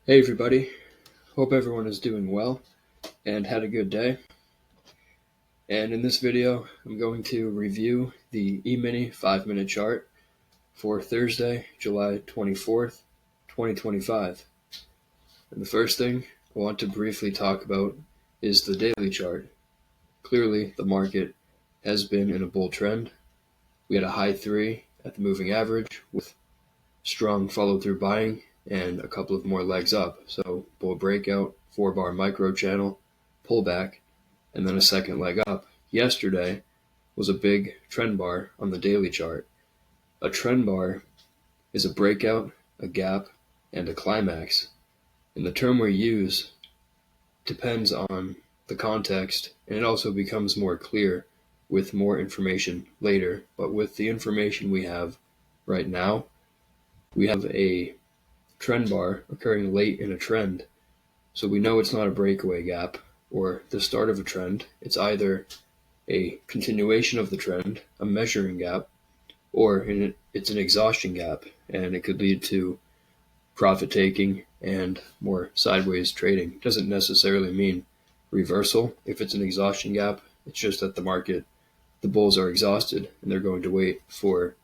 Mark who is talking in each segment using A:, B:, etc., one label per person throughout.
A: Hey everybody, hope everyone is doing well and had a good day. And in this video, I'm going to review the Emini 5-minute chart for Thursday, July 24th, 2025. And the first thing I want to briefly talk about is the daily chart. Clearly, the market has been in a bull trend. We had a high 3 at the moving average with strong follow-through buying and a couple of more legs up. So bull breakout, 4-bar micro channel, pullback, and then a second leg up. Yesterday was a big trend bar on the daily chart. A trend bar is a breakout, a gap, and a climax. And the term we use depends on the context, and it also becomes more clear with more information later. But with the information we have right now, we have a trend bar occurring late in a trend. So we know it's not a breakaway gap or the start of a trend. It's either a continuation of the trend, a measuring gap, or it's an exhaustion gap, and it could lead to profit taking and more sideways trading. It doesn't necessarily mean reversal. If it's an exhaustion gap, it's just that the bulls are exhausted and they're going to wait for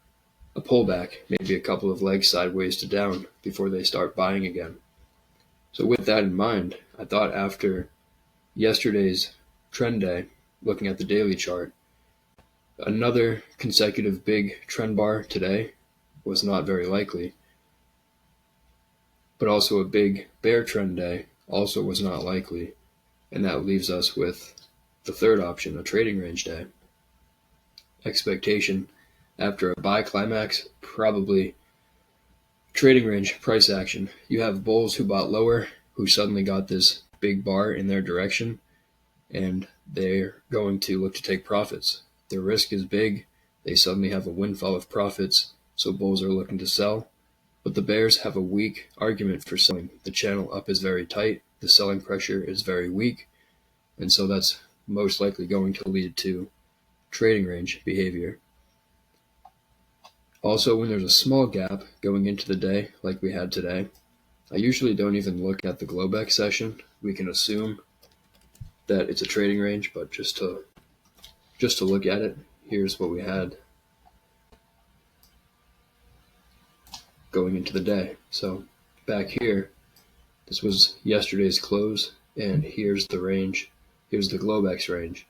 A: a pullback, maybe a couple of legs sideways to down before they start buying again. So with that in mind, I thought after yesterday's trend day, looking at the daily chart, another consecutive big trend bar today was not very likely, but also a big bear trend day also was not likely, and that leaves us with the third option, a trading range day. Expectation after a buy climax, probably trading range price action. You have bulls who bought lower, who suddenly got this big bar in their direction, and they're going to look to take profits. Their risk is big. They suddenly have a windfall of profits, so bulls are looking to sell. But the bears have a weak argument for selling. The channel up is very tight. The selling pressure is very weak, and so that's most likely going to lead to trading range behavior. Also, when there's a small gap going into the day like we had today, I usually don't even look at the Globex session. We can assume that it's a trading range, but just to look at it, here's what we had going into the day. So back here, this was yesterday's close, and here's the range. Here's the Globex range.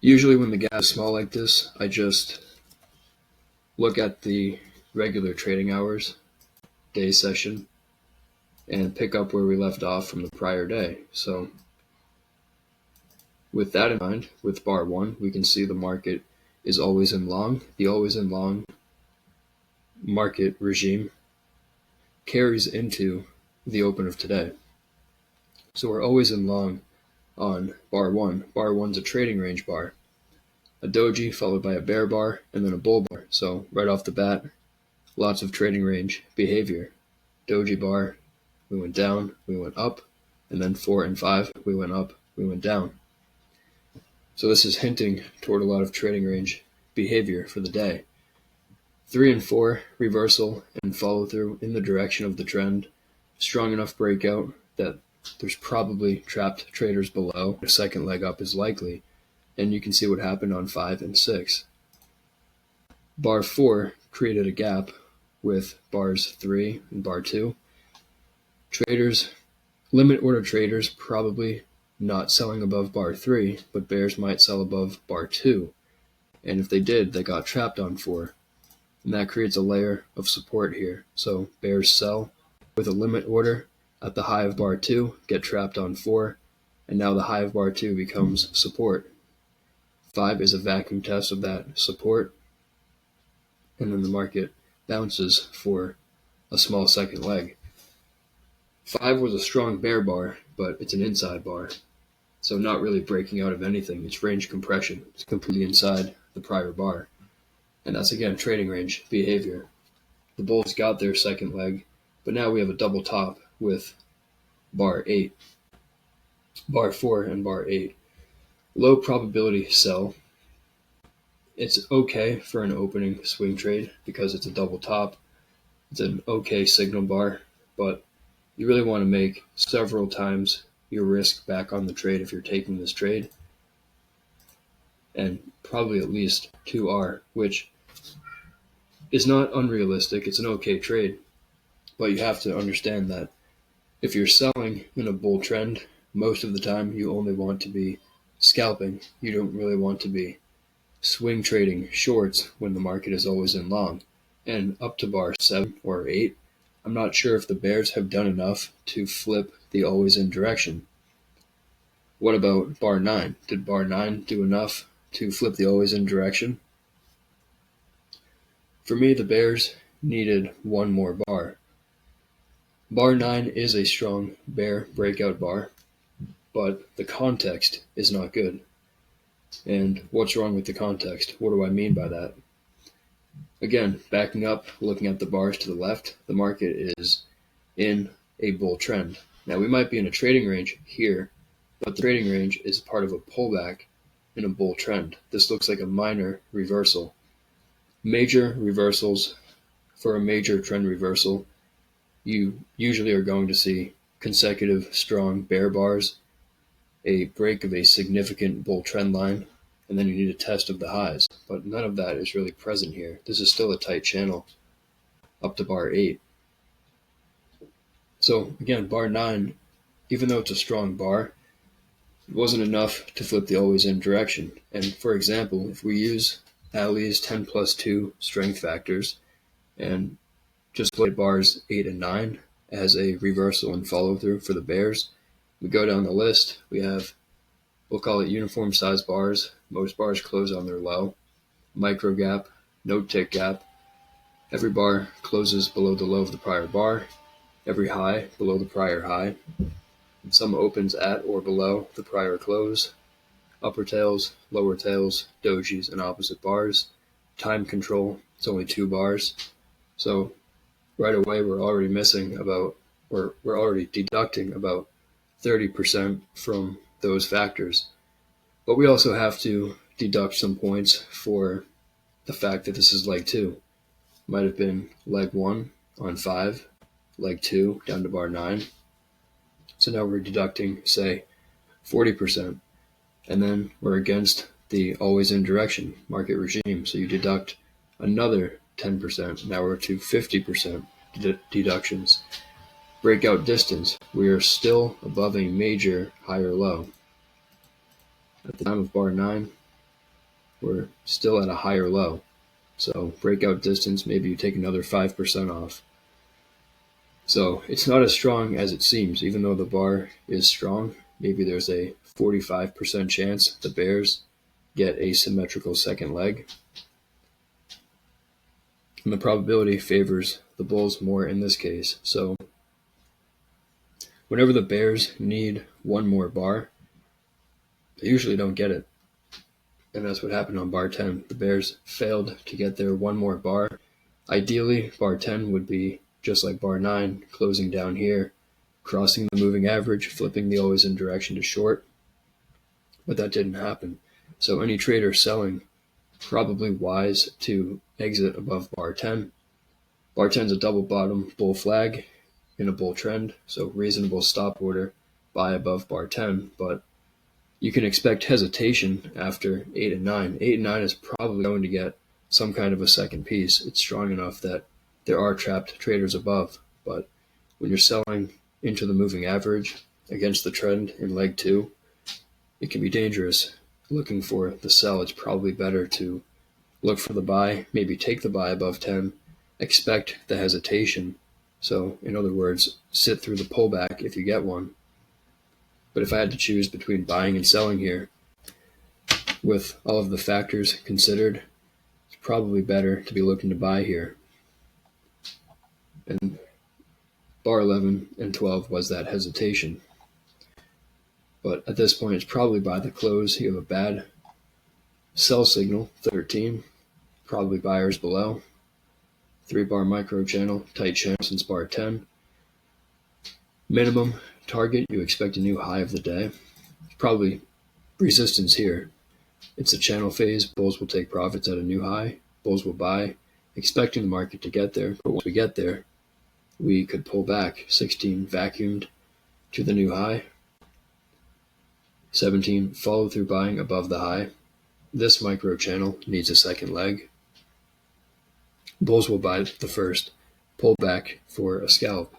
A: Usually when the gap is small like this, I just look at the regular trading hours, day session, and pick up where we left off from the prior day. So with that in mind, with bar 1, we can see the market is always in long. The always in long market regime carries into the open of today. So we're always in long on bar 1. Bar 1's a trading range bar. A doji followed by a bear bar and then a bull bar. So right off the bat, lots of trading range behavior. Doji bar, we went down, we went up, and then 4 and 5, we went up, we went down. So this is hinting toward a lot of trading range behavior for the day. 3 and 4, reversal and follow through in the direction of the trend. Strong enough breakout that there's probably trapped traders below. A second leg up is likely, and you can see what happened on 5 and 6. Bar 4 created a gap with bars 3 and bar 2. Traders, limit order traders, probably not selling above bar 3, but bears might sell above bar 2. And if they did, they got trapped on 4. And that creates a layer of support here. So bears sell with a limit order at the high of bar 2, get trapped on 4, and now the high of bar 2 becomes support. 5 is a vacuum test of that support, and then the market bounces for a small second leg. 5 was a strong bear bar, but it's an inside bar. So not really breaking out of anything. It's range compression. It's completely inside the prior bar. And that's, again, trading range behavior. The bulls got their second leg, but now we have a double top with bar 8. Bar 4 and bar 8. Low probability sell. It's okay for an opening swing trade because it's a double top. It's an okay signal bar, but you really want to make several times your risk back on the trade if you're taking this trade, and probably at least 2R, which is not unrealistic. It's an okay trade, but you have to understand that if you're selling in a bull trend, most of the time you only want to be scalping. You don't really want to be swing trading shorts when the market is always in long. And up to bar 7 or 8, I'm not sure if the bears have done enough to flip the always in direction. What about bar 9? Did bar 9 do enough to flip the always in direction? For me, the bears needed one more bar. Bar 9 is a strong bear breakout bar, but the context is not good. And what's wrong with the context? What do I mean by that? Again, backing up, looking at the bars to the left, the market is in a bull trend. Now, we might be in a trading range here, but the trading range is part of a pullback in a bull trend. This looks like a minor reversal. Major reversals, for a major trend reversal, you usually are going to see consecutive strong bear bars, a break of a significant bull trend line, and then you need a test of the highs. But none of that is really present here. This is still a tight channel up to bar 8. So again, bar 9, even though it's a strong bar, it wasn't enough to flip the always in direction. And for example, if we use Ali's 10 plus 2 strength factors and just look at bars 8 and 9 as a reversal and follow through for the bears, we go down the list, we have, we'll call it uniform size bars. Most bars close on their low. Micro gap, no tick gap. Every bar closes below the low of the prior bar. Every high below the prior high. And some opens at or below the prior close. Upper tails, lower tails, dojis, and opposite bars. Time control, it's only 2 bars. So right away we're already we're already deducting about 30% from those factors. But we also have to deduct some points for the fact that this is leg 2. Might have been leg 1 on 5, leg 2 down to bar 9. So now we're deducting, say, 40%. And then we're against the always in direction market regime. So you deduct another 10%. Now we're to 50% deductions. Breakout distance, we are still above a major higher low. At the time of bar 9, we're still at a higher low. So breakout distance, maybe you take another 5% off. So it's not as strong as it seems. Even though the bar is strong, maybe there's a 45% chance the bears get a symmetrical second leg. And the probability favors the bulls more in this case. So whenever the bears need one more bar, they usually don't get it. And that's what happened on bar 10. The bears failed to get their one more bar. Ideally, bar 10 would be just like bar 9, closing down here, crossing the moving average, flipping the always in direction to short. But that didn't happen. So any trader selling, probably wise to exit above bar 10. Bar 10 is a double bottom bull flag in a bull trend, so reasonable stop order, buy above bar 10, but you can expect hesitation after 8 and 9. 8 and 9 is probably going to get some kind of a second piece. It's strong enough that there are trapped traders above, but when you're selling into the moving average against the trend in leg 2, it can be dangerous. Looking for the sell, it's probably better to look for the buy, maybe take the buy above 10, expect the hesitation. So in other words, sit through the pullback if you get one. But if I had to choose between buying and selling here, with all of the factors considered, it's probably better to be looking to buy here. And bar 11 and 12 was that hesitation. But at this point, it's probably by the close. You have a bad sell signal, 13, probably buyers below. 3-bar micro channel, tight channel since bar 10. Minimum target, you expect a new high of the day. Probably resistance here. It's a channel phase. Bulls will take profits at a new high. Bulls will buy expecting the market to get there, but once we get there, we could pull back. 16 vacuumed to the new high. 17 follow through buying above the high. This micro channel needs a second leg. Bulls will buy the first, pull back for a scalp.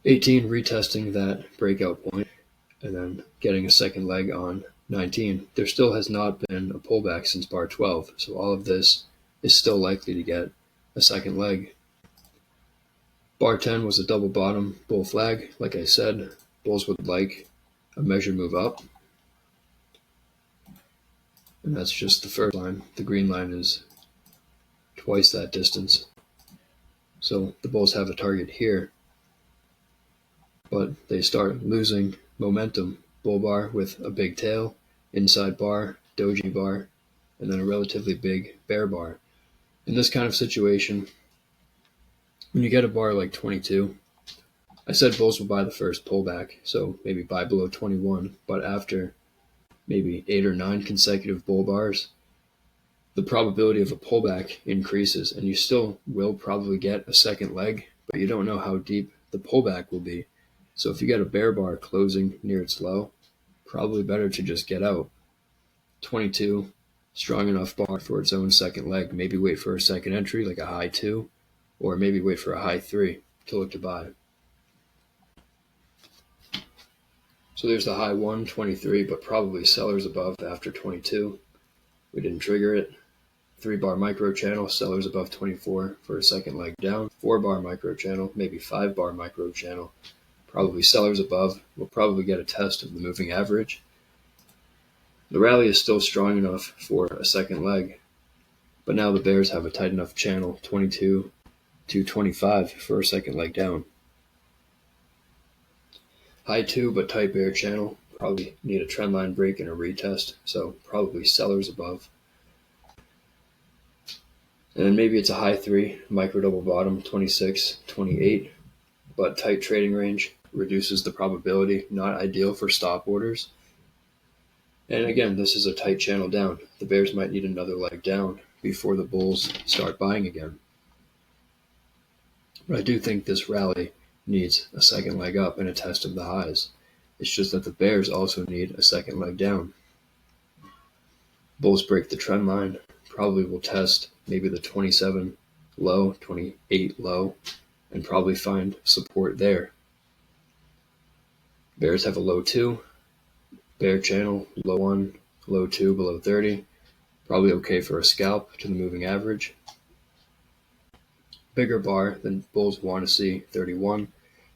A: 18 retesting that breakout point and then getting a second leg on 19. There still has not been a pullback since bar 12, so all of this is still likely to get a second leg. Bar 10 was a double bottom bull flag. Like I said, bulls would like a measured move up. And that's just the first line. The green line is twice that distance. So the bulls have a target here, but they start losing momentum. Bull bar with a big tail, inside bar, doji bar, and then a relatively big bear bar. In this kind of situation, when you get a bar like 22, I said bulls will buy the first pullback, so maybe buy below 21, but after maybe 8 or 9 consecutive bull bars, the probability of a pullback increases, and you still will probably get a second leg, but you don't know how deep the pullback will be. So if you get a bear bar closing near its low, probably better to just get out. 22, strong enough bar for its own second leg. Maybe wait for a second entry, like a high 2, or maybe wait for a high 3 to look to buy. So there's the high 1, 23, but probably sellers above after 22. We didn't trigger it. 3-bar micro channel, sellers above 24 for a second leg down. 4-bar micro channel, maybe 5-bar micro channel, probably sellers above. We'll probably get a test of the moving average. The rally is still strong enough for a second leg, but now the bears have a tight enough channel, 22 to 25 for a second leg down. High 2 but tight bear channel, probably need a trend line break and a retest, so probably sellers above. And then maybe it's a high 3, micro double bottom, 26, 28, but tight trading range reduces the probability, not ideal for stop orders. And again, this is a tight channel down. The bears might need another leg down before the bulls start buying again. But I do think this rally needs a second leg up and a test of the highs. It's just that the bears also need a second leg down. Bulls break the trend line, probably will test maybe the 27 low, 28 low, and probably find support there. Bears have a low 2, bear channel, low 1, low 2 below 30, probably okay for a scalp to the moving average. Bigger bar than bulls want to see, 31,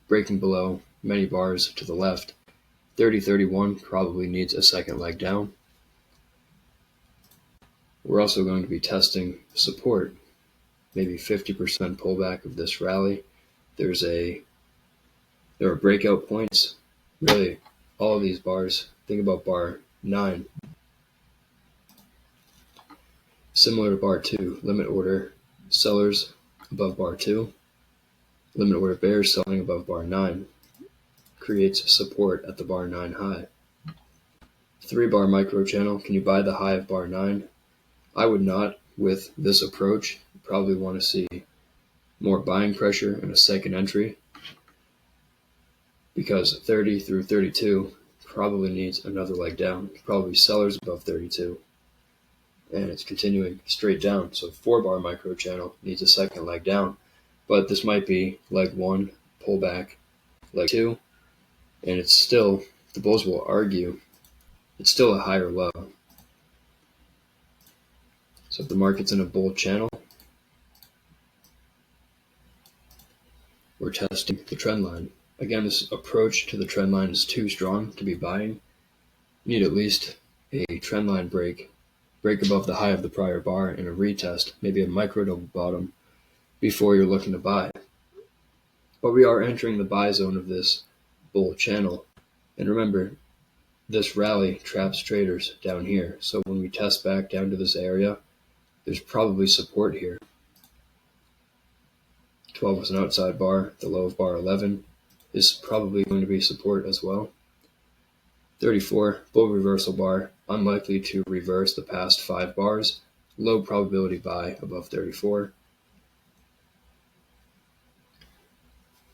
A: breaking below many bars to the left. 30-31 probably needs a second leg down. We're also going to be testing support, maybe 50% pullback of this rally. There are breakout points. Really, all of these bars, think about bar 9. Similar to bar 2, limit order sellers above bar 2, limit order bears selling above bar 9, creates support at the bar 9 high. 3-bar micro channel, can you buy the high of bar 9? I would not with this approach. You probably want to see more buying pressure and a second entry, because 30 through 32 probably needs another leg down. Probably sellers above 32, and it's continuing straight down. So 4-bar micro channel needs a second leg down, but this might be leg 1, pullback, leg 2, and it's still, the bulls will argue, it's still a higher low. So if the market's in a bull channel, we're testing the trend line. Again, this approach to the trend line is too strong to be buying. You need at least a trend line break above the high of the prior bar, and a retest, maybe a micro double bottom, before you're looking to buy. But we are entering the buy zone of this bull channel. And remember, this rally traps traders down here. So when we test back down to this area, there's probably support here. 12 was an outside bar. The low of bar 11 is probably going to be support as well. 34, bull reversal bar, unlikely to reverse the past 5 bars. low probability buy above 34.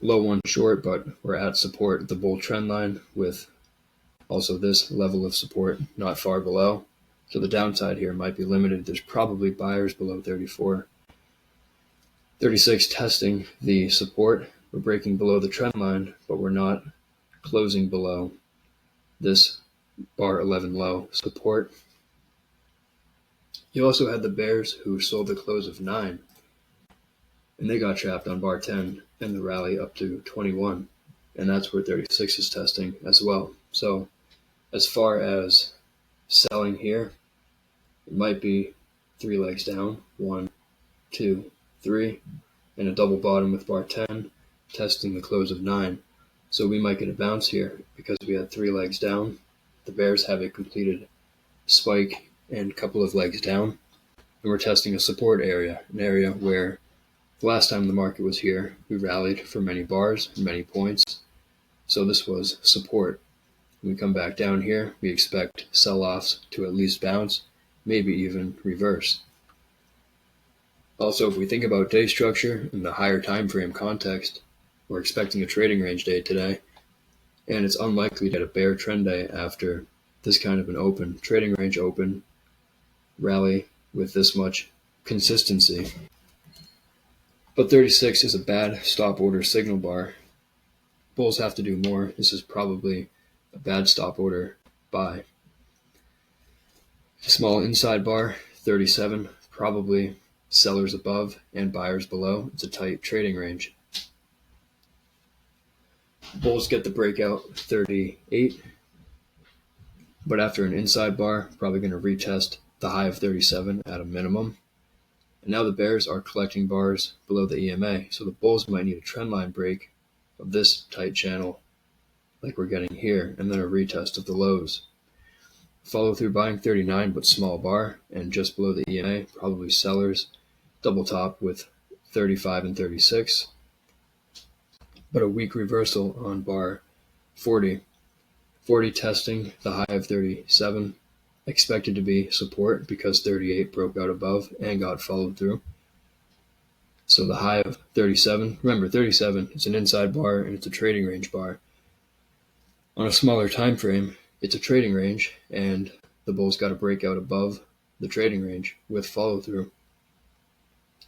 A: Low one short, but we're at support the bull trend line with also this level of support not far below. So the downside here might be limited. There's probably buyers below 34. 36 testing the support. We're breaking below the trend line, but we're not closing below this bar 11 low support. You also had the bears who sold the close of 9, and they got trapped on bar 10 and the rally up to 21, and that's where 36 is testing as well. So as far as selling here, it might be 3 legs down, 1, 2, 3, and a double bottom with bar 10 testing the close of 9. So we might get a bounce here because we had 3 legs down. The bears have a completed spike and a couple of legs down, and we're testing a support area, an area where the last time the market was here, we rallied for many bars and many points. So this was support. When we come back down here, we expect sell-offs to at least bounce, maybe even reverse. Also, if we think about day structure in the higher time frame context, we're expecting a trading range day today, and it's unlikely to get a bear trend day after this kind of an open, trading range open, rally with this much consistency. But 36 is a bad stop order signal bar. Bulls have to do more. This is probably a bad stop order buy. Small inside bar, 37, probably sellers above and buyers below. It's a tight trading range. Bulls get the breakout 38, but after an inside bar, probably going to retest the high of 37 at a minimum. And now the bears are collecting bars below the EMA, so the bulls might need a trendline break of this tight channel like we're getting here, and then a retest of the lows. Follow through buying 39, but small bar, and just below the EMA, probably sellers, double top with 35 and 36. But a weak reversal on bar 40. 40 testing the high of 37, expected to be support because 38 broke out above and got followed through. So the high of 37, remember 37, it's an inside bar and it's a trading range bar. On a smaller time frame, it's a trading range, and the bulls got to break out above the trading range with follow through.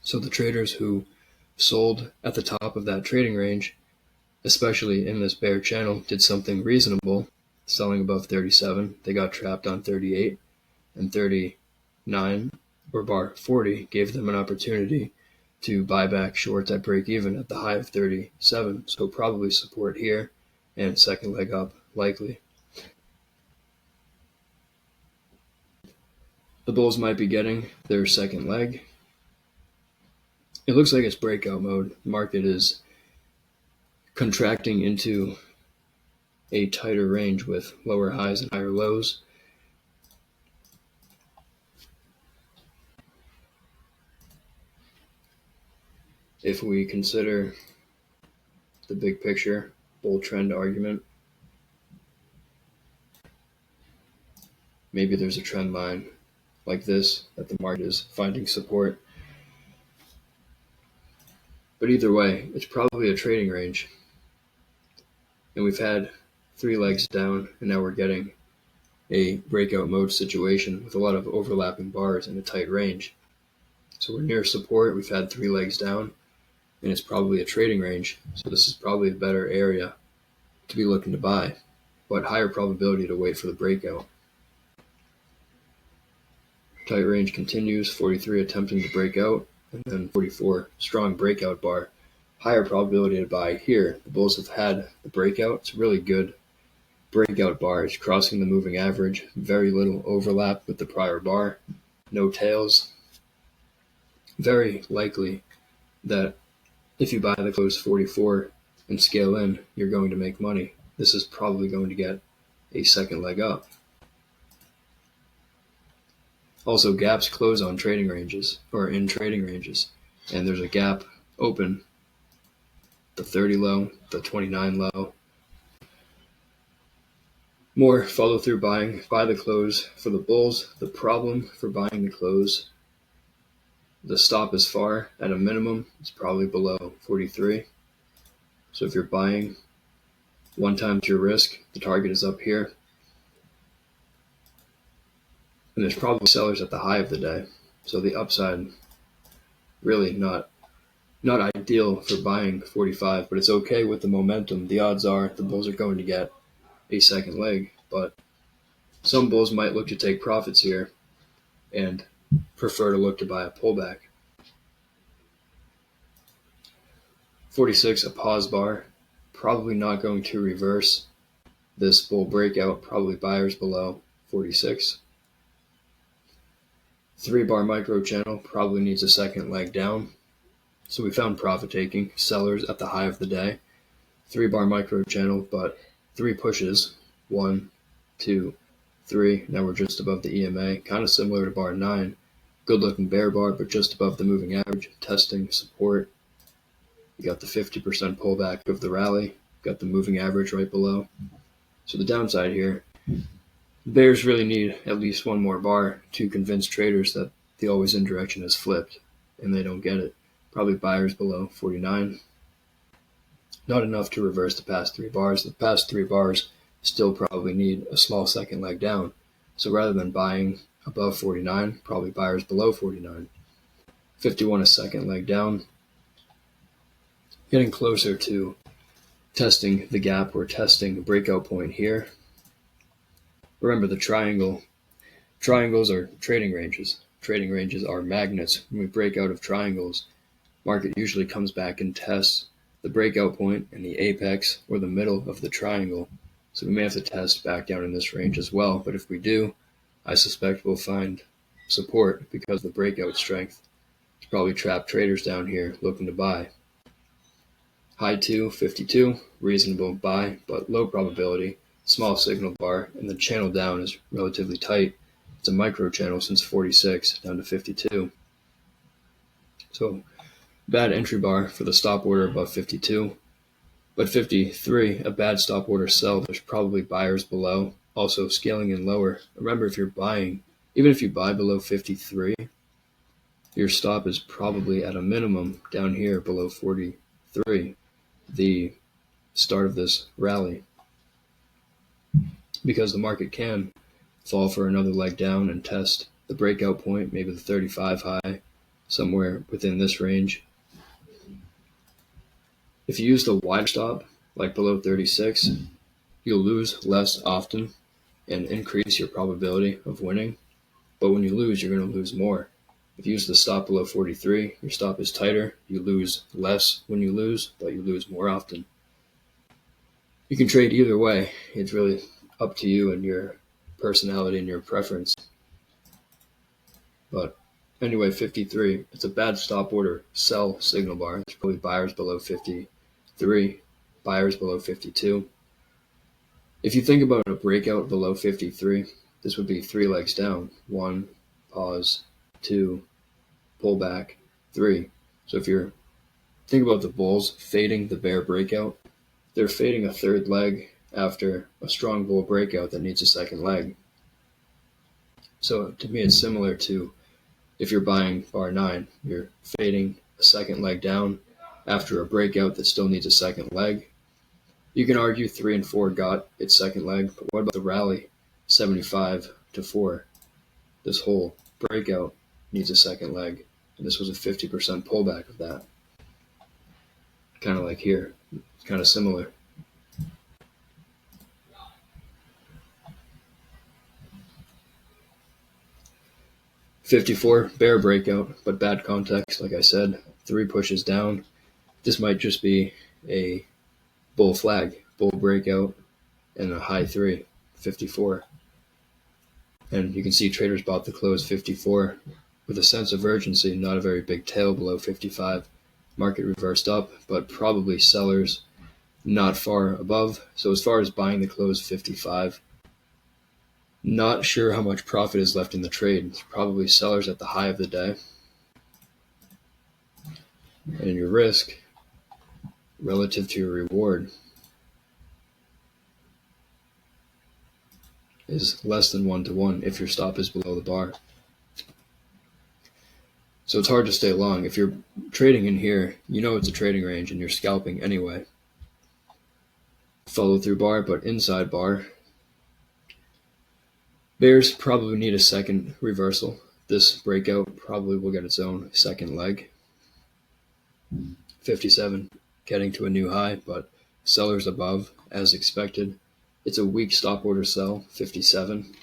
A: So the traders who sold at the top of that trading range, especially in this bear channel, did something reasonable, selling above 37. They got trapped on 38, and 39 or bar 40 gave them an opportunity to buy back shorts at break even at the high of 37. So probably support here and second leg up likely. The bulls might be getting their second leg. It looks like it's breakout mode. The market is contracting into a tighter range with lower highs and higher lows. If we consider the big picture bull trend argument, maybe there's a trend line like this that the market is finding support. But either way, it's probably a trading range. And we've had 3 legs down, and now we're getting a breakout mode situation with a lot of overlapping bars in a tight range. So we're near support, we've had 3 legs down, and it's probably a trading range. So this is probably a better area to be looking to buy, but higher probability to wait for the breakout. Tight range continues, 43 attempting to break out, and then 44 strong breakout bar. Higher probability to buy here. The bulls have had the breakout. It's a really good breakout bar. It's crossing the moving average. Very little overlap with the prior bar. No tails. Very likely that if you buy the close 44 and scale in, you're going to make money. This is probably going to get a second leg up. Also, gaps close on trading ranges or in trading ranges, and there's a gap open, the 30 low, the 29 low. More follow through buying, buy the close for the bulls. The problem for buying the close The stop is far. At a minimum, it's probably below 43. So if you're buying 1x your risk, the target is up here. And there's probably sellers at the high of the day. So the upside, really not ideal for buying 45, but it's okay with the momentum. The odds are the bulls are going to get a second leg, but some bulls might look to take profits here and prefer to look to buy a pullback. 46, a pause bar, probably not going to reverse this bull breakout, probably buyers below 46. 3-bar micro channel probably needs a second leg down. So we found profit taking, sellers at the high of the day. 3-bar micro channel, but 3 pushes, 1, 2, 3. Now we're just above the EMA, kind of similar to bar 9. Good looking bear bar, but just above the moving average, testing support. You got the 50% pullback of the rally, got the moving average right below. So the downside here, bears really need at least one more bar to convince traders that the always in direction has flipped, and they don't get it. Probably buyers below 49. Not enough to reverse the past 3 bars. The past 3 bars still probably need a small second leg down. So rather than buying above 49, probably buyers below 49. 51, a second leg down. Getting closer to testing the gap or testing the breakout point here. Remember the triangle. Triangles are trading ranges. Trading ranges are magnets. When we break out of triangles, market usually comes back and tests the breakout point and the apex or the middle of the triangle. So we may have to test back down in this range as well. But if we do, I suspect we'll find support because the breakout strength is probably trapped traders down here looking to buy. High 2, 52, reasonable buy, but low probability. Small signal bar, and the channel down is relatively tight. It's a micro channel since 46 down to 52. So bad entry bar for the stop order above 52. But 53, a bad stop order sell. There's probably buyers below. Also scaling in lower. Remember, if you're buying, even if you buy below 53, your stop is probably at a minimum down here below 43, the start of this rally. Because the market can fall for another leg down and test the breakout point, maybe the 35 high, somewhere within this range. If you use the wide stop, like below 36, you'll lose less often and increase your probability of winning. But when you lose, you're going to lose more. If you use the stop below 43, your stop is tighter. You lose less when you lose, but you lose more often. You can trade either way. It's really up to you and your personality and your preference. But anyway, 53, it's a bad stop order sell signal bar. There's probably buyers below 53, buyers below 52. If you think about a breakout below 53, this would be 3 legs down. 1, pause, 2, pull back, 3. So if you're think about the bulls fading the bear breakout, they're fading a third leg after a strong bull breakout that needs a second leg. So to me, it's similar to if you're buying bar 9, you're fading a second leg down after a breakout that still needs a second leg. You can argue 3 and 4 got its second leg, but what about the rally 75 to 4? This whole breakout needs a second leg, and this was a 50% pullback of that. Kind of like here, it's kind of similar. '54 bear breakout, but bad context. Like I said, 3 pushes down. This might just be a bull flag, bull breakout, and a high 3, 54. And you can see traders bought the close 54 with a sense of urgency, not a very big tail below 55. Market reversed up, but probably sellers not far above. So as far as buying the close 55, not sure how much profit is left in the trade. It's probably sellers at the high of the day. And your risk relative to your reward is less than 1 to 1 if your stop is below the bar. So it's hard to stay long. If you're trading in here, you know it's a trading range and you're scalping anyway. Follow through bar, but inside bar. Bears probably need a second reversal. This breakout probably will get its own second leg. 57 getting to a new high, but sellers above as expected. It's a weak stop order sell, 57.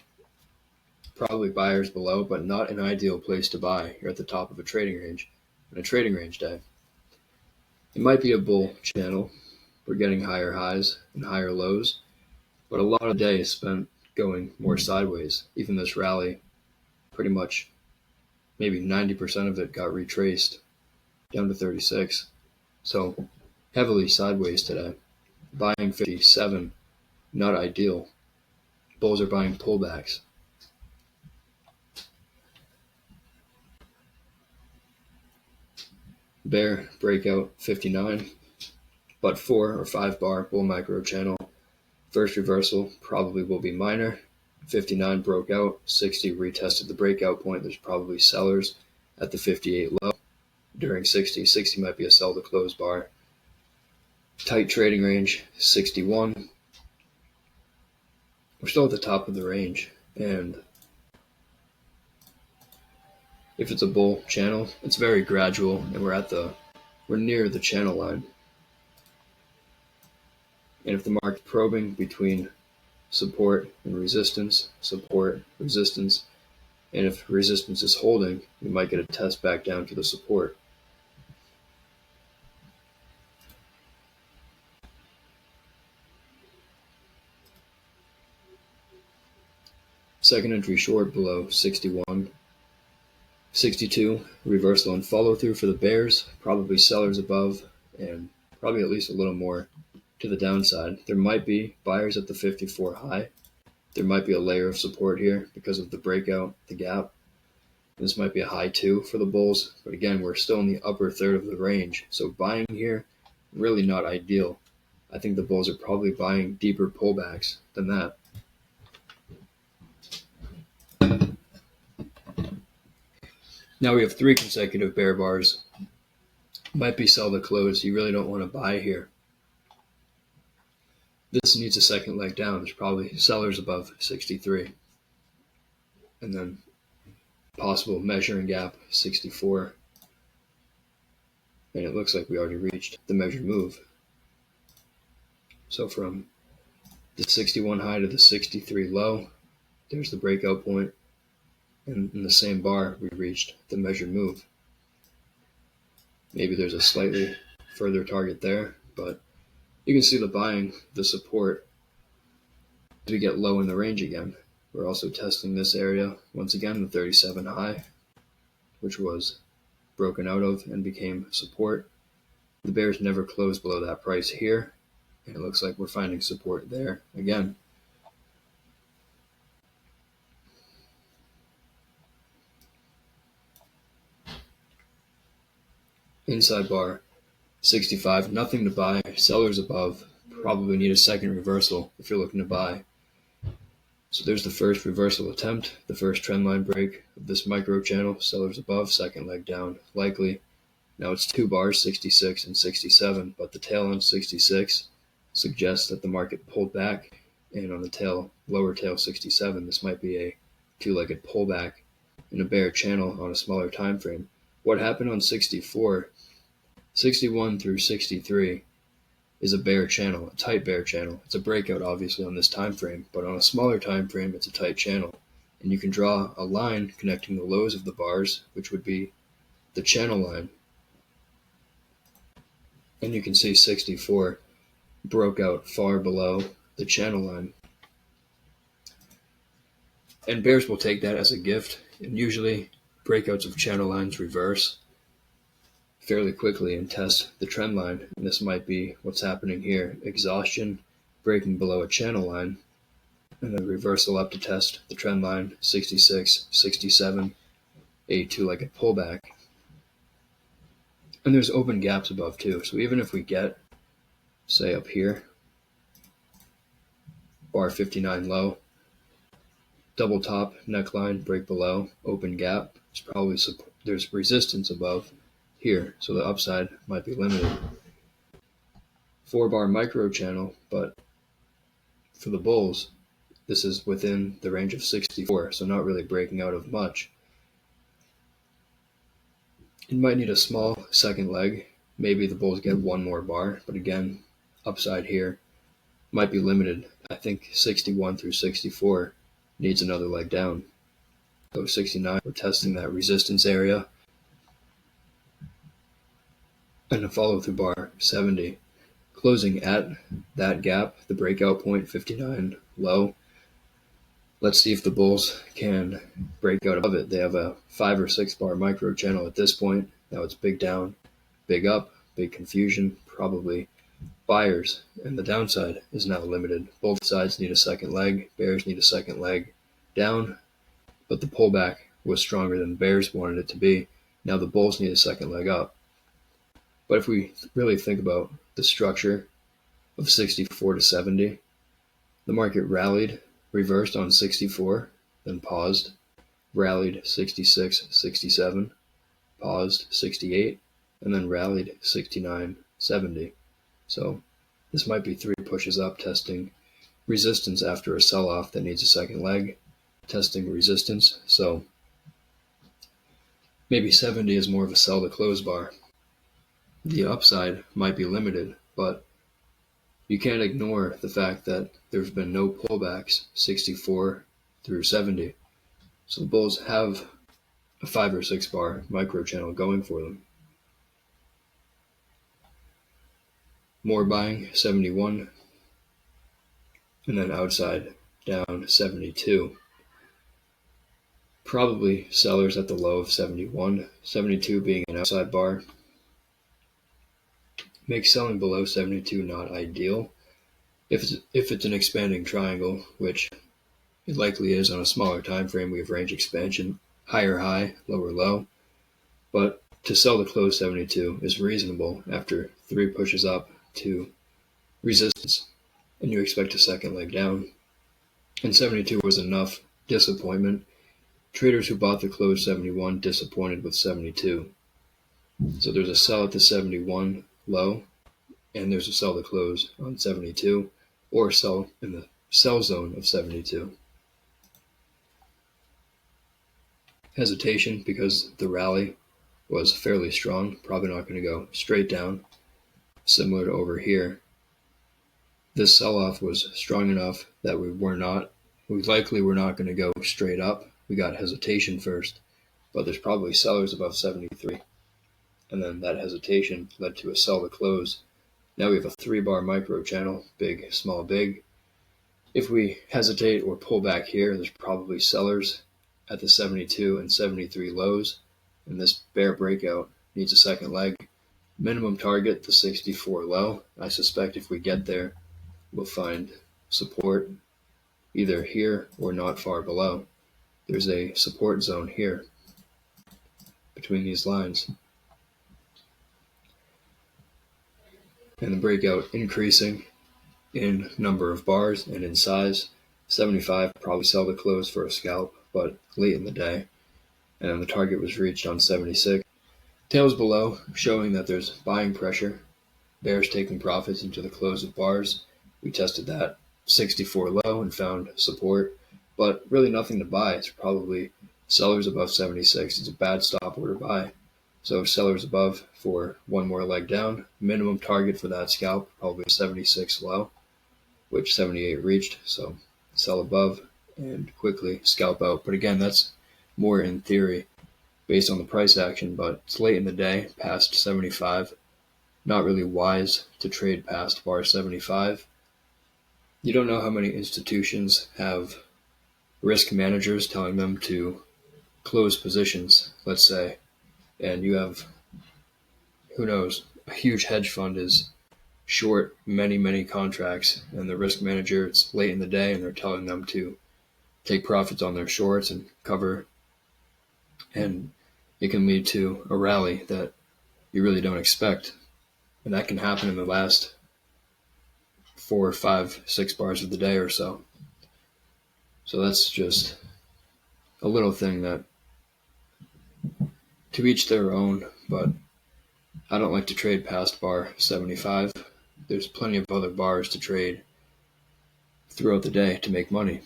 A: Probably buyers below, but not an ideal place to buy. You're at the top of a trading range on a trading range day. It might be a bull channel. We're getting higher highs and higher lows, but a lot of the day is spent going more sideways. Even this rally, pretty much maybe 90% of it got retraced down to 36. So heavily sideways today. Buying 57, not ideal. Bulls are buying pullbacks. Bear breakout 59, but 4 or 5 bar bull micro channel. First reversal probably will be minor. 59 broke out, 60 retested the breakout point. There's probably sellers at the 58 low. During 60 might be a sell to close bar. Tight trading range 61. We're still at the top of the range, and if it's a bull channel, it's very gradual, and we're near the channel line. And if the market's probing between support and resistance, support, resistance, and if resistance is holding, we might get a test back down to the support. Second entry short below 61. 62, reversal and follow through for the bears, probably sellers above, and probably at least a little more to the downside. There might be buyers at the 54 high. There might be a layer of support here because of the breakout, the gap. This might be a high 2 for the bulls, but again, we're still in the upper third of the range. So buying here, really not ideal. I think the bulls are probably buying deeper pullbacks than that. Now we have 3 consecutive bear bars. Might be sell to close. You really don't want to buy here. This needs a second leg down. There's probably sellers above 63. And then possible measuring gap 64. And it looks like we already reached the measured move. So from the 61 high to the 63 low, there's the breakout point. And in the same bar, we reached the measured move. Maybe there's a slightly further target there, but you can see the buying, the support, as we get low in the range again. We're also testing this area, once again, the 37 high, which was broken out of and became support. The bears never closed below that price here, and it looks like we're finding support there again. Inside bar 65, nothing to buy. Sellers above, probably need a second reversal if you're looking to buy. So there's the first reversal attempt, the first trendline break of this micro channel. Sellers above, second leg down, likely. Now it's 2 bars, 66 and 67, but the tail on 66 suggests that the market pulled back, and on the tail, lower tail 67, this might be a 2-legged pullback in a bear channel on a smaller time frame. What happened on 64, 61 through 63 is a bear channel, a tight bear channel. It's a breakout obviously on this time frame, but on a smaller time frame it's a tight channel. And you can draw a line connecting the lows of the bars, which would be the channel line. And you can see 64 broke out far below the channel line. And bears will take that as a gift, and usually breakouts of channel lines reverse fairly quickly and test the trend line. And this might be what's happening here. Exhaustion, breaking below a channel line, and then reversal up to test the trend line, 66, 67, a 2-legged pullback. And there's open gaps above too. So even if we get, say up here, bar 59 low, double top, neckline, break below, open gap, it's probably there's resistance above here, so the upside might be limited. 4-bar micro channel, but for the bulls, this is within the range of 64, so not really breaking out of much. It might need a small second leg. Maybe the bulls get one more bar, but again, upside here might be limited. I think 61 through 64 needs another leg down. So 69, we're testing that resistance area. And a follow through bar 70. Closing at that gap, the breakout point 59 low. Let's see if the bulls can break out above it. They have a 5 or 6 bar micro channel at this point. Now it's big down, big up, big confusion, probably buyers, and the downside is now limited. Both sides need a second leg. Bears need a second leg down, but the pullback was stronger than the bears wanted it to be. Now the bulls need a second leg up. But if we really think about the structure of 64 to 70, the market rallied, reversed on 64, then paused, rallied 66, 67, paused 68, and then rallied 69, 70. So this might be 3 pushes up, testing resistance after a sell-off that needs a second leg, testing resistance. So maybe 70 is more of a sell to close bar. The upside might be limited, but you can't ignore the fact that there's been no pullbacks 64 through 70. So the bulls have a 5 or 6 bar micro channel going for them. More buying 71, and then outside down 72. Probably sellers at the low of 71, 72 being an outside bar. Makes selling below 72 not ideal. If it's an expanding triangle, which it likely is on a smaller time frame, we have range expansion, higher high, lower low. But to sell the close 72 is reasonable after 3 pushes up to resistance, and you expect a second leg down. And 72 was enough disappointment. Traders who bought the close 71 disappointed with 72. So there's a sell at the 71 low, and there's a sell to close on 72, or sell in the sell zone of 72. Hesitation because the rally was fairly strong, probably not going to go straight down, similar to over here. This sell-off was strong enough that we likely were not going to go straight up. We got hesitation first, but there's probably sellers above 73. And then that hesitation led to a sell to close. Now we have a 3-bar micro channel, big, small, big. If we hesitate or pull back here, there's probably sellers at the 72 and 73 lows, and this bear breakout needs a second leg. Minimum target, the 64 low. I suspect if we get there, we'll find support either here or not far below. There's a support zone here between these lines. And the breakout increasing in number of bars and in size. 75 probably sell to close for a scalp, but late in the day. And the target was reached on 76. Tails below showing that there's buying pressure. Bears taking profits into the close of bars. We tested that 64 low and found support, but really nothing to buy. It's probably sellers above 76. It's a bad stop order buy. So sellers above for one more leg down. Minimum target for that scalp, probably 76 low, which 78 reached. So sell above and quickly scalp out. But again, that's more in theory based on the price action, but it's late in the day, past 75. Not really wise to trade past bar 75. You don't know how many institutions have risk managers telling them to close positions, let's say, and you have, who knows, a huge hedge fund is short many, many contracts, and the risk manager, it's late in the day, and they're telling them to take profits on their shorts and cover, and it can lead to a rally that you really don't expect. And that can happen in the last 4, 5, 6 bars of the day or so. So that's just a little thing that To each their own, but I don't like to trade past bar 75. There's plenty of other bars to trade throughout the day to make money.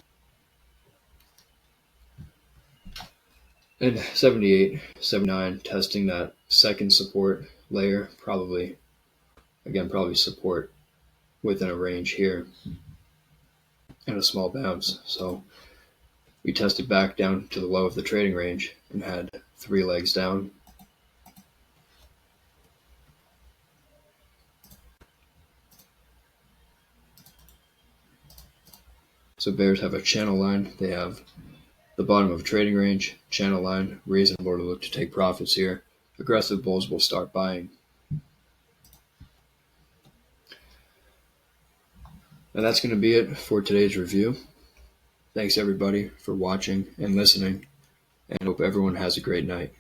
A: And 78, 79, testing that second support layer, probably support within a range here and a small bounce. So we tested back down to the low of the trading range and had 3 legs down. So bears have a channel line. They have the bottom of a trading range, channel line, reasonable to look to take profits here. Aggressive bulls will start buying. And that's going to be it for today's review. Thanks everybody for watching and listening, and hope everyone has a great night.